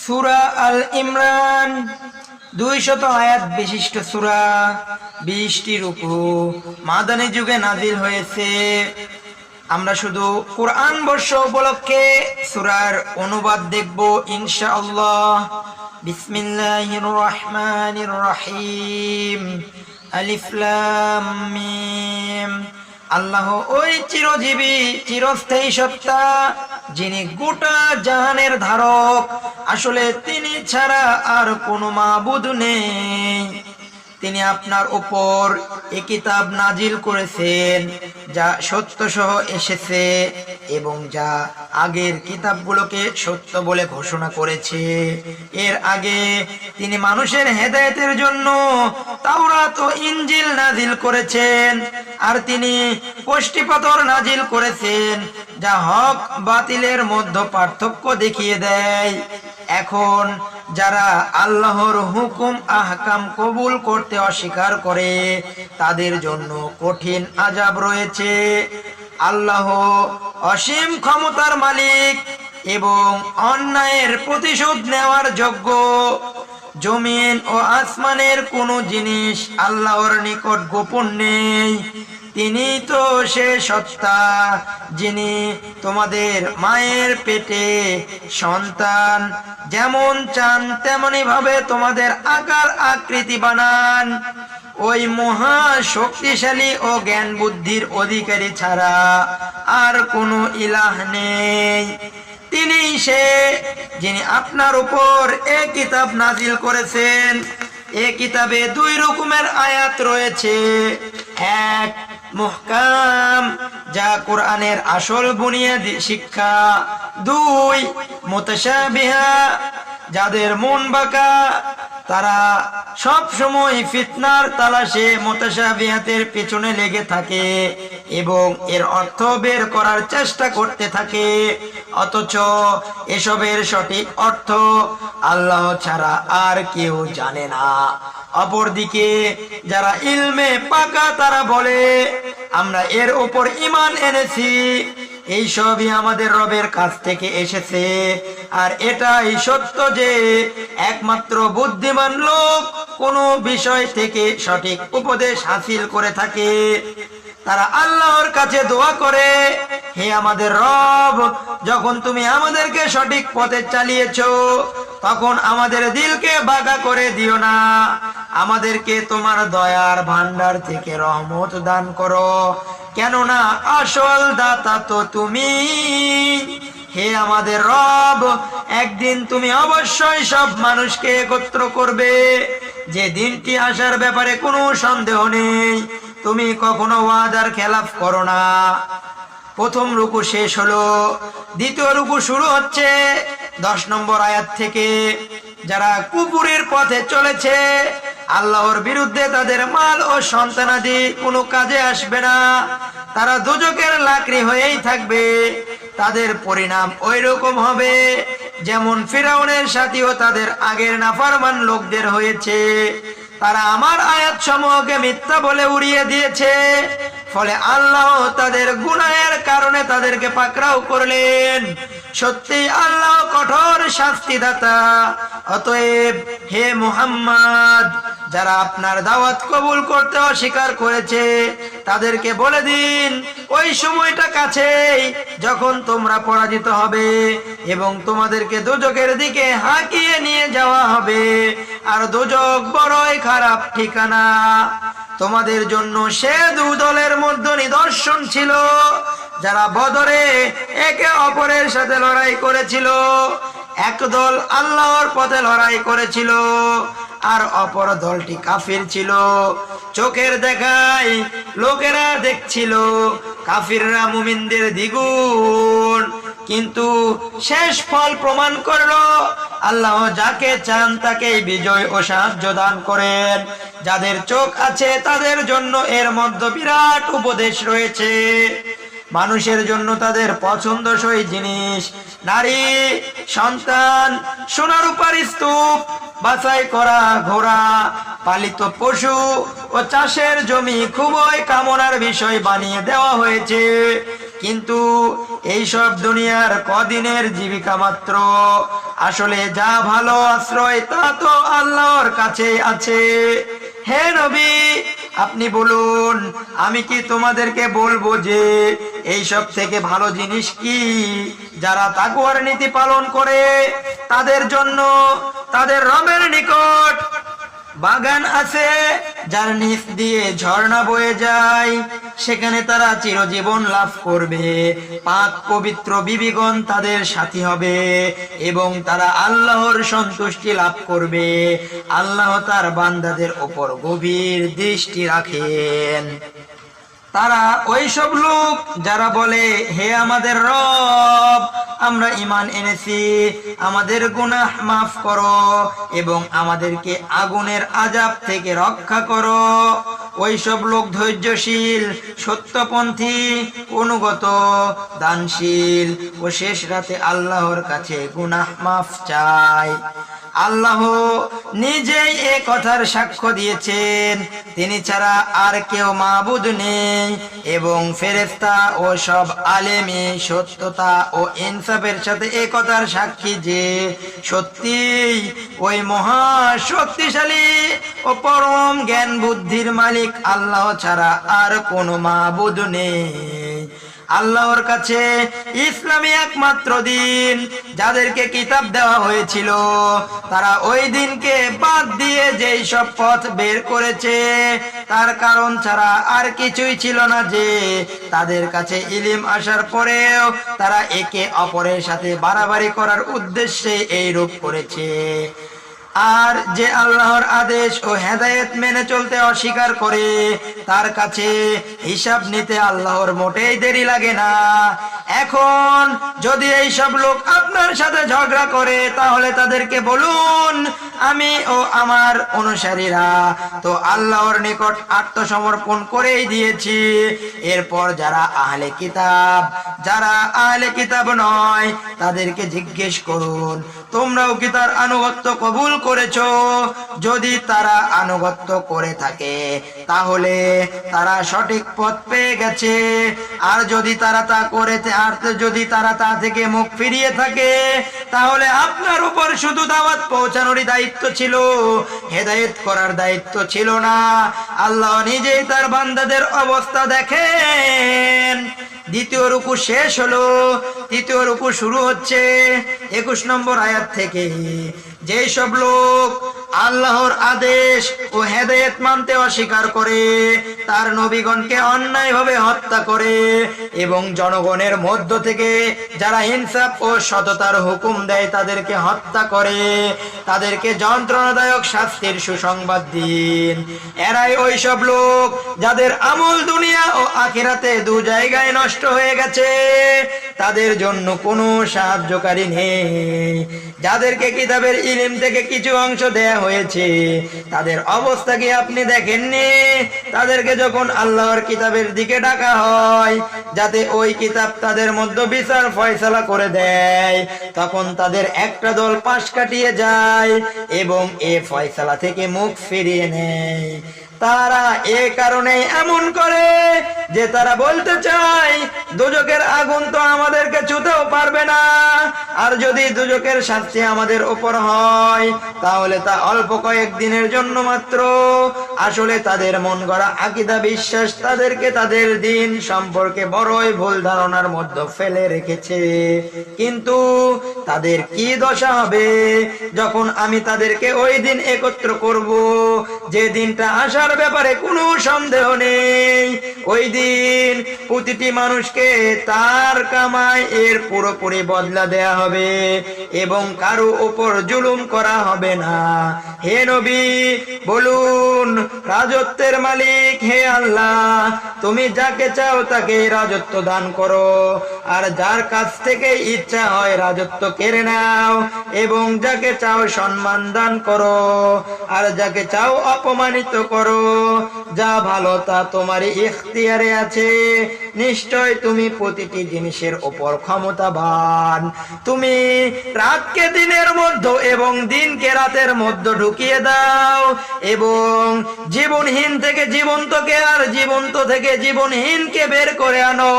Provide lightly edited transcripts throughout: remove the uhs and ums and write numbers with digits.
সূরা আল ইমরান 200 আয়াত বিশিষ্ট সূরা, 20টি রুকু, মাদানী যুগে নাজিল হয়েছে। আমরা শুধু কোরআন বর্ষ উপলক্ষে সূরার অনুবাদ দেখব ইনশাআল্লাহ। বিসমিল্লাহির রহমানির রহিম। আলিফ লাম মিম। আল্লাহ ওই চিরজীবী চিরস্থায়ী সত্তা, যিনি গোটা জাহানের ধারক। আসলে তিনি ছাড়া আর কোনো মাবুদ নেই। তিনি আপনার উপর এই কিতাব নাজিল করেছেন, যা সত্য সহ এসেছে এবং যা আগের কিতাবগুলোকে সত্য বলে ঘোষণা করেছে। এর আগে তিনি মানুষের হেদায়েতের জন্য তাওরাত ও ইনজিল নাজিল করেছেন, আর তিনি কষ্টিপাথর নাজিল করেছেন, যা হক বাতিলের মধ্যে পার্থক্য দেখিয়ে দেয়। এখন যারা আল্লাহর হুকুম আহকাম কবুল করতে অস্বীকার করে, তাদের জন্য কঠিন আযাব রয়েছে। আল্লাহ অসীম ক্ষমতার মালিক এবং অন্যায়ের প্রতিশোধ নেওয়ার যোগ্য। জমিন ও আসমানের কোনো জিনিস আল্লাহর নিকট গোপন নেই। তিনি তো সে সত্তা, যিনি তোমাদের মায়ের পেটে সন্তান যেমন চান তেমনি ভাবে তোমাদের আকার আকৃতি বানান। ওই মহা শক্তিশালী ও জ্ঞান বুদ্ধির অধিকারী ছাড়া আর কোনো ইলাহ নেই। তিনি সে, যিনি আপনার উপর এ কিতাব নাজিল করেছেন। এ কিতাবে 2 রকমের আয়াত রয়েছে। এক, মুহকাম, যা কোরআনের আসল বুনিয়াদি শিক্ষা। 2, মুতাশাবিহা, যাদের মন বাঁকা, তারা সব সময় ফিতনার তালাশে মুতাশাবিহাতের পেছনে লেগে থাকে এবং এর অর্থ বের করার চেষ্টা করতে থাকে, অথচ এসবের সঠিক অর্থ আল্লাহ ছাড়া আর কেউ জানে না। অপরদিকে যারা ইলমে পাকা, তারা বলে আমরা এর উপর ঈমান এনেছি, এই সবই আমাদের রবের কাছ থেকে এসেছে, আর এটাই সত্য যে একমাত্র বুদ্ধিমান লোক কোনো বিষয় থেকে সঠিক উপদেশ হাসিল করে থাকে। তারা আল্লাহর কাছে দোয়া করে, হে আমাদের রব, যখন তুমি আমাদেরকে সঠিক পথে চালিয়েছো, তখন আমাদের দিলকে বাঁকা করে দিও না। আমাদেরকে তোমার দয়ার ভান্ডার থেকে রহমত দান করো, কেননা আসল দাতা তো তুমি। হে আমাদের রব, একদিন তুমি অবশ্যই সব মানুষকে একত্র করবে, যে দিনটি আসার ব্যাপারে কোনো সন্দেহ নেই। তুমি কখনো ওয়াদার খেলাফ করো না। প্রথম রুকু শেষ হলো, দ্বিতীয় রুকু শুরু হচ্ছে 10 নম্বর আয়াত থেকে। যারা কুফরের পথে চলেছে, আল্লাহর বিরুদ্ধে তাদের মাল ও সন্তানাদি কোনো কাজে আসবে না। তারা দোজখের লাকড়ি হয়েই থাকবে। তাদের পরিণাম ওই রকম হবে যেমন ফিরাউনের সাথীও তাদের আগের নাফরমান লোকদের হয়েছে। তারা আমার আয়াত সমূহকে মিথ্যা বলে উড়িয়ে দিয়েছে, ফলে আল্লাহ তাদের গুনাহের কারণে তাদেরকে পাকড়াও করলেন। সত্যি আল্লাহ কঠোর শাস্তিদাতা। অতএব হে মুহাম্মদ, যারা আপনার দাওয়াত কবুল করতে অস্বীকার করেছে, তাদেরকে বলে দিন ওই সময়টা কাছেই যখন তোমরা পরাজিত হবে এবং তোমাদেরকে দোজখের দিকে হাঁকিয়ে নিয়ে যাওয়া হবে, আর দোজখ বড়ই খারাপ ঠিকানা। তোমাদের জন্য সে 2 দলের মধ্যে নিদর্শন ছিল, যারা বদরে একে অপরের সাথে লড়াই করেছিল। এক দল আল্লাহর পথে লড়াই করেছিল, আর অপর দলটি কাফির ছিল। চোখের দেখায় লোকেরা দেখছিল কাফিররা মুমিনদের দ্বিগুণ, কিন্তু শেষ ফল প্রমাণ করলো আল্লাহ যাকে চান তাকে বিজয় ও সাহায্য দান করেন। যাদের চোখ আছে তাদের জন্য এর মধ্যে বিরাট উপদেশ রয়েছে। মানুষের জন্য তাদের পছন্দসই জিনিস, নারী, সন্তান, সোনা রূপার স্তূপ, বাছাই করা ঘোড়া, পালিত পশু ও চাষের জমি খুবই কামনার বিষয় বানিয়ে দেওয়া হয়েছে। কিন্তু এইসব দুনিয়ার কদিনের জীবিকা মাত্র। আসলে যা ভালো আশ্রয় তা তো আল্লাহর কাছেই আছে। হে নবী, আপনি বলুন, আমি কি তোমাদেরকে বলবো যে এইসব থেকে ভালো জিনিস কি? যারা তাকওয়ার নীতি পালন করে তাদের জন্য তাদের রবের নিকট বাগান আছে, যার নিচ দিয়ে ঝর্ণা বয়ে যায়, সেখানে তারা চিরজীবন লাভ করবে। পাক পবিত্র বিবিগণ তাদের সাথী হবে এবং তারা আল্লাহর সন্তুষ্টি লাভ করবে। আল্লাহ তার বান্দাদের উপর গভীর দৃষ্টি রাখেন। তারা ওইসব লোক যারা বলে, হে আমাদের রব, আমরা ঈমান এনেছি, আমাদের গুনাহ মাফ করো এবং আমাদেরকে আগুনের আযাব থেকে রক্ষা করো। ওইসব লোক ধৈর্যশীল, সত্যপন্থী, অনুগত, দানশীল ও শেষ রাতে আল্লাহর কাছে গুনাহ মাফ চায়। আল্লাহ নিজেই এ কথার সাক্ষ্য দিয়েছেন, তিনি ছাড়া আর কেউ মাবুদ নেই, এবং ফেরেশতা ও সব আলেমী সত্যতা ও ইনসাফের সাথে এ কথার সাক্ষী যে সত্যিই ওই মহা শক্তিশালী ও পরম জ্ঞান বুদ্ধির মালিক আল্লাহ ছাড়া আর কোনো মাবুদ নেই। আল্লাহর কাছে ইসলামী একমাত্র দিন। যাদেরকে কিতাব দেওয়া হয়েছিল তারা ওই দিনকে বাদ দিয়ে যেই সব পথ বের করেছে, তার কারণ ছাড়া আর কিছুই ছিল না যে তাদের কাছে ইলম আসার পরেও তারা একে অপরের সাথে বাড়াবাড়ি করার উদ্দেশ্যে এই রূপ করেছে। আর যে আল্লাহর আদেশ ও হেদায়েত মেনে চলতে অস্বীকার করে, তার কাছে হিসাব নিতে আল্লাহর মোটেই দেরি লাগে না। এখন যদি এই সব লোক আপনার সাথে ঝগড়া করে, তাহলে তাদেরকে বলুন, আমি ও আমার অনুসারীরা তো আল্লাহর নিকট আত্মসমর্পণ করেই দিয়েছি। এরপর যারা আহলে কিতাব, যারা আহলে কিতাব নয়, তাদেরকে জিজ্ঞেস করুন, তোমরাও কি তার আনুগত্য কবুল করেছো? যদি তারা আনুগত্য করে থাকে তাহলে তারা সঠিক পথ পেয়ে গেছে, আর যদি তারা তা যদি তারা তা থেকে মুখ ফিরিয়ে থাকে, তাহলে আপনার উপর শুধু দাওয়াত পৌঁছানোরই দায়িত্ব ছিল, হেদায়েত করার দায়িত্ব ছিল না। আল্লাহ নিজেই তার বান্দাদের অবস্থা দেখেন। দ্বিতীয় রুকু শেষ হলো, তৃতীয় রুকু শুরু হচ্ছে 21 নম্বর আয়াত থেকে। যেই সব লোক আল্লাহর আদেশ ও হেদায়েত মানতে অস্বীকার করে, তার নবীগণকে অন্যায়ভাবে হত্যা করে এবং জনগণের মধ্য থেকে যারা ইনসাফ ও সততার হুকুম দেয় তাদেরকে হত্যা করে, তাদেরকে যন্ত্রণাদায়ক শাস্তির সুসংবাদ দিন। এরাই ওই সব লোক যাদের আমল দুনিয়া ও আখিরাতে দু জায়গায় নষ্ট হয়ে গেছে, তাদের জন্য কোনো সাহায্যকারী নেই। যাদেরকে কিতাবের ইলম থেকে কিছু অংশ দেয়া হয়েছে, তাদের অবস্থা কি আপনি দেখেননি? তাদেরকে যখন আল্লাহর কিতাবের দিকে ডাকা হয় যাতে ওই কিতাব তাদের মধ্যে বিচার ফয়সালা করে দেয়, তখন তাদের একটা দল পাশ কাটিয়ে যায় এবং এ ফয়সালা থেকে মুখ ফিরিয়ে নেয়। তারা এ কারণে এমন করে যে তারা বলতে চায়, দোজখের আগুন তো আমাদেরকে ছুঁতেও পারবে না, আর যদি দোজখের শাস্তি আমাদের উপর হয় তাহলে তা অল্প কয়েকদিনের জন্য মাত্র। আসলে তাদের মন গড়া আকীদা বিশ্বাস তাদেরকে তাদের দিন সম্পর্কে বড়ই ভুল ধারণার মধ্যে ফেলে রেখেছে। কিন্তু তাদের কি দশা হবে যখন আমি তাদেরকে ওই দিন একত্র করব, যে দিনটা আসার ব্যাপারে কোনো সন্দেহ নেই। ওই দিন প্রতিটি মানুষকে তার কামাই এর পুরোপুরি বদলা দেয়া হবে এবং কারো উপর জুলুম করা হবে না। হে নবী, বলুন, রাজত্বের মালিক হে আল্লাহ, তুমি যাকে চাও তাকে রাজত্ব দান করো, আর যার কাছ থেকে ইচ্ছা হয় রাজত্ব কেড়ে নাও, এবং যাকে চাও সম্মান দান করো, আর যাকে চাও অপমানিত করো। করো, যা ভালো তা তোমারই ইখতিয়ারে আছে। নিশ্চয় তুমি প্রতিটি জিনিসের উপর ক্ষমতাবান। তুমি রাতকে দিনের মধ্যে এবং দিনকে রাতের মধ্যে ঢুকিয়ে দাও, এবং জীবনহীন থেকে জীবন্তকে আর জীবন্ত থেকে জীবনহীনকে বের করে আনো।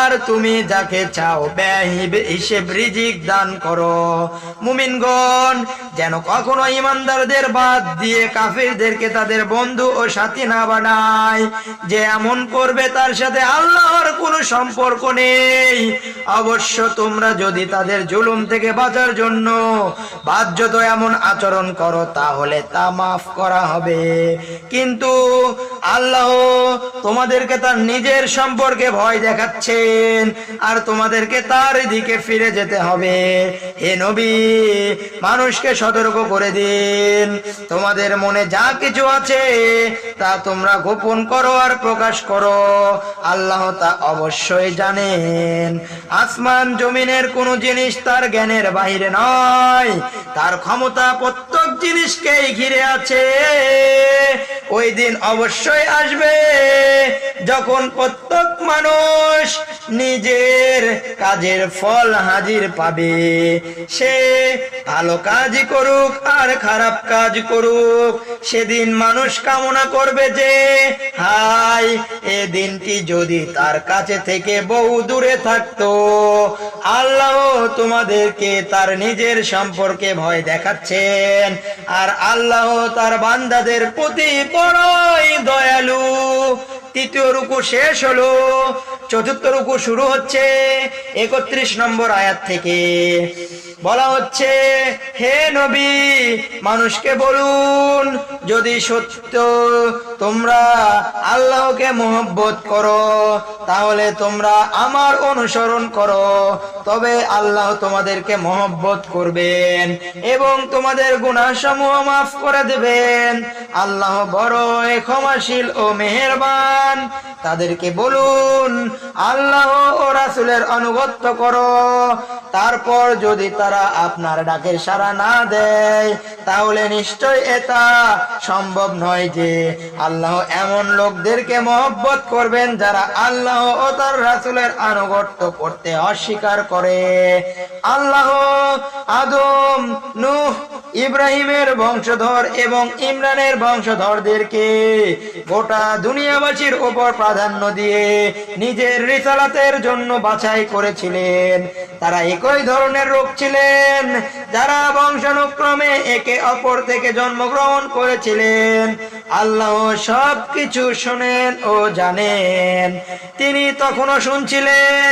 আর তুমি যাকে চাও ব্যয় হিসেব রিজিক দান করো। মুমিনগণ যেন কখনো ইমানদারদের বাদ দিয়ে কাফিরদেরকে তাদের বন্ধু ও সাথী না বানায়। যে এমন করবে তার সাথে আল্লাহর কোনো সম্পর্ক নেই। অবশ্য তোমরা যদি তাদের জুলুম থেকে বাঁচার জন্য বাধ্যত এমন আচরণ করো তাহলে তা মাফ করা হবে। কিন্তু আল্লাহ তোমাদেরকে তার নিজের সম্পর্কে ভয় দেখাচ্ছেন, আর তোমাদেরকে তার দিকে ফিরে যেতে হবে। হে নবী, মানুষকে সতর্ক করে দিন, তোমাদের মনে যা কিছু আছে তা তোমরা গোপন করো আর প্রকাশ করো, আল্লাহ তা অবশ্যই জানেন। আসমান জমিনের কোনো জিনিস তার জ্ঞানের বাহিরে নয়, তার ক্ষমতা প্রত্যেক জিনিসকেই ঘিরে আছে। ওই দিন অবশ্যই আসবে যখন প্রত্যেক মানুষ নিজের কাজের ফল হাজির পাবে। সে ভালো কাজ করুক আর খারাপ কাজ করুক, সেদিন মানুষ কামনা করবে যে হায়, এ দিনটি যদি তার কাছে থেকে বহু দূরে থাকতো। আল্লাহ তোমাদেরকে তার নিজের সম্পর্কে ভয় দেখাচ্ছেন, আর আল্লাহ তার বান্দাদের প্রতি বড়ই দয়ালু। তৃতীয় রুকু শেষ হলো, চতুর্থ রুকু শুরু হচ্ছে 31 নম্বর আয়াত থেকে। বলা হচ্ছে, হে নবী, মানুষকে বলুন, যদি সত্য তোমরা আল্লাহকে মহব্বত করো তাহলে তোমরা আমার অনুসরণ করো, তবে আল্লাহ তোমাদেরকে মহব্বত করবেন এবং তোমাদের গুনাহসমূহ মাফ করে দেবেন। আল্লাহ বড়ই ক্ষমাশীল ও মেহেরবান। তাদেরকে বলুন, আল্লাহ ও রাসূলের আনুগত্য করো। তারপর যদি তারা আপনার ডাকের সাড়া না দেয় তাহলে নিশ্চয় এটা সম্ভব নয় যে আল্লাহ এমন লোকদেরকে মহব্বত করবেন যারা আল্লাহ ও তার রাসূলের আনুগত্য করতে অস্বীকার করে। আল্লাহ আদম, নূহ, ইব্রাহিমের বংশধর এবং ইমরানের বংশধরদেরকে গোটা দুনিয়াবাসীর উপর প্রাধান্য দিয়ে নিজের রিসালাতের জন্য বাছাই করেছিলেন। তারা একই ধরনের লোক ছিলেন যারা বংশানুক্রমে একে অপর থেকে জন্মগ্রহণ করেছিলেন। আল্লাহ সবকিছু শুনেন ও জানেন। তিনি তখনও শুনছিলেন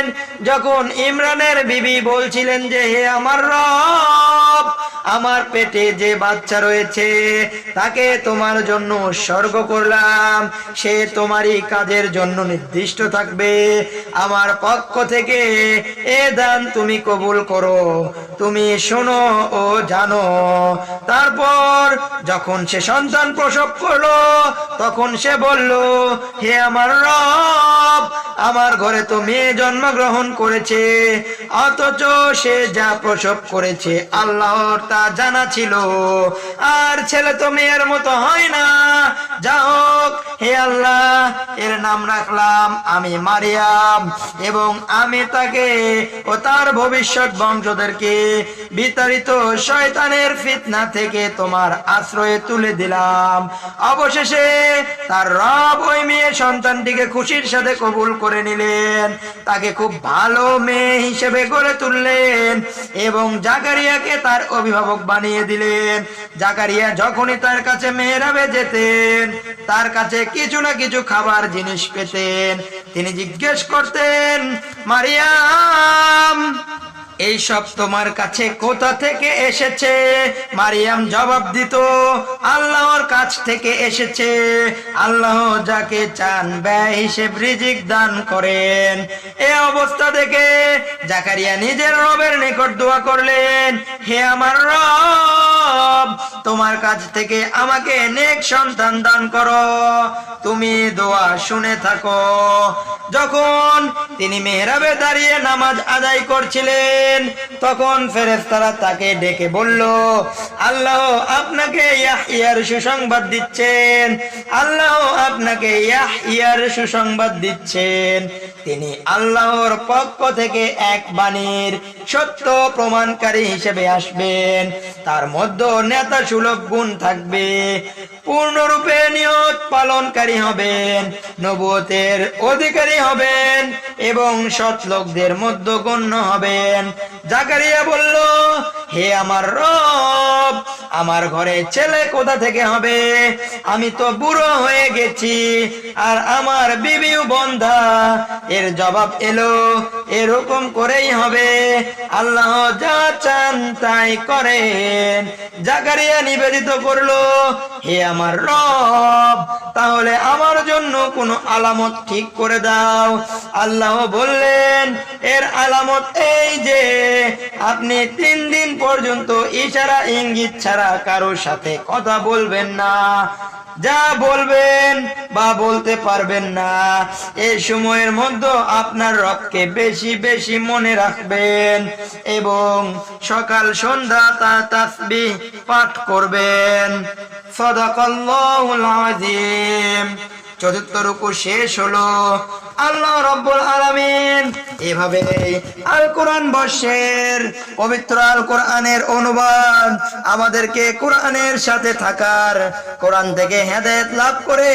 যখন ইমরানের বিবি বলছিলেন যে, হে আমার রব, আমার পেটে যে বাচ্চা রয়েছে তাকে তোমার জন্য উৎসর্গ করলাম, সে তোমারই কাজের জন্য নির্দিষ্ট থাকবে। আমার পক্ষ থেকে এ দান তুমি কবুল করো, তুমি শোনো ও জানো। তারপর যখন সে সন্তান প্রসব করলো তখন সে বলল, হে আমার রব, আমার ঘরে তো মেয়ে জন্মগ্রহণ করেছে, অথচ সে যা প্রসব করেছে আল্লাহর তা জানা ছিল, আর ছেলে তো মেয়ের মতো হয় না। যা হোক, হে আল্লাহ, এর নাম রাখলাম আমি মারিয়াম, এবং আমি তাকে ও তার ভবিষ্যৎ বংশধরকে বিতাড়িত শয়তানের ফিতনা থেকে তোমার আশ্রয়ে তুলে দিলাম। অবশেষে তার রব ওই মেয়ে সন্তানটিকে খুশির সাথে কবুল করে নিলেন, তাকে খুব ভালো মেয়ে হিসেবে গড়ে তুললেন এবং জাকারিয়াকে তার অভিভাবক বানিয়ে দিলেন। জাকারিয়া যখনই তার কাছে মেহরাবে যেতেন তার কাছে কিছু না কিছু খাবার জিনিস পেতেন। তিনি জিজ্ঞেস করতেন, মারিয়াম, এই সব তোমার কাছে কোথা থেকে এসেছে? মারিয়াম জবাব দিত, আল্লাহর কাছ থেকে এসেছে। আল্লাহ যাকে চান ব্যয় হিসেব রিজিক দান করেন। এই অবস্থা দেখে জাকারিয়া নিজের রবের নিকট দোয়া করলেন, হে আমার রব, তোমার কাছ থেকে আমাকে নেক সন্তান দান করো, তুমি দোয়া শুনে থাকো। যখন তিনি মেহরাবে দাঁড়িয়ে নামাজ আদায় করছিলেন, তখন ফেরেশতারা তাকে ডেকে বলল, আল্লাহ আপনাকে ইয়াহইয়ার সুসংবাদ দিচ্ছেন, আল্লাহ আপনাকে ইয়াহইয়ার সুসংবাদ দিচ্ছেন। তিনি আল্লাহর পক্ষ থেকে এক বাণীর সত্য প্রমাণকারী হিসেবে আসবেন। তার মধ্যে নেতা সুলভ গুণ থাকবে, পূর্ণরূপে নিয়ত পালনকারী হবেন, নবুয়তের অধিকারী হবেন এবং সৎ লোকদের মধ্যে গণ্য হবেন। জাকারিয়া বলল, হে আমার রব, আমার ঘরে ছেলে কোথা থেকে হবে? আমি তো বুড়ো হয়ে গেছি, আর আমার বিবিও বন্ধা। এর জবাব এলো, এরকম করেই হবে, আল্লাহ যা চান তাই করেন। জাকারিয়া নিবেদিত করলো, হে আমার রব, তাহলে আমার জন্য কোনো আলামত ঠিক করে দাও। আল্লাহ বললেন, এর আলামত এই যে আপনি 3 দিন পর্যন্ত ইশারা ইঙ্গিত ছাড়া কারোর সাথে কথা বলবেন না, যা বলবেন বা বলতে পারবেন না। এই সময়ের মধ্যে আপনার রবকে বেশি বেশি মনে রাখবেন এবং সকাল সন্ধ্যা তার তাসবিহ পাঠ করবেন। সাদাকাল্লাহুল আযীম। চতুর্থ রুকু শেষ হলো। আল্লাহ রাব্বুল আলামিন এভাবে আল কোরআন বর্ষের পবিত্র আল কোরআনের অনুবাদ, আমাদেরকে কোরআনের সাথে থাকার, কোরআন থেকে হেদায়েত লাভ করে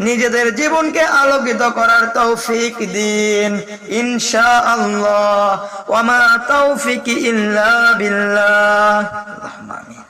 নিজেদের জীবনকে আলোকিত করার তৌফিক দিন ইনশাআল্লাহ। ওয়া মা তাওফিকি ইল্লা বিল্লাহ। আল্লাহুম্মা আমিন।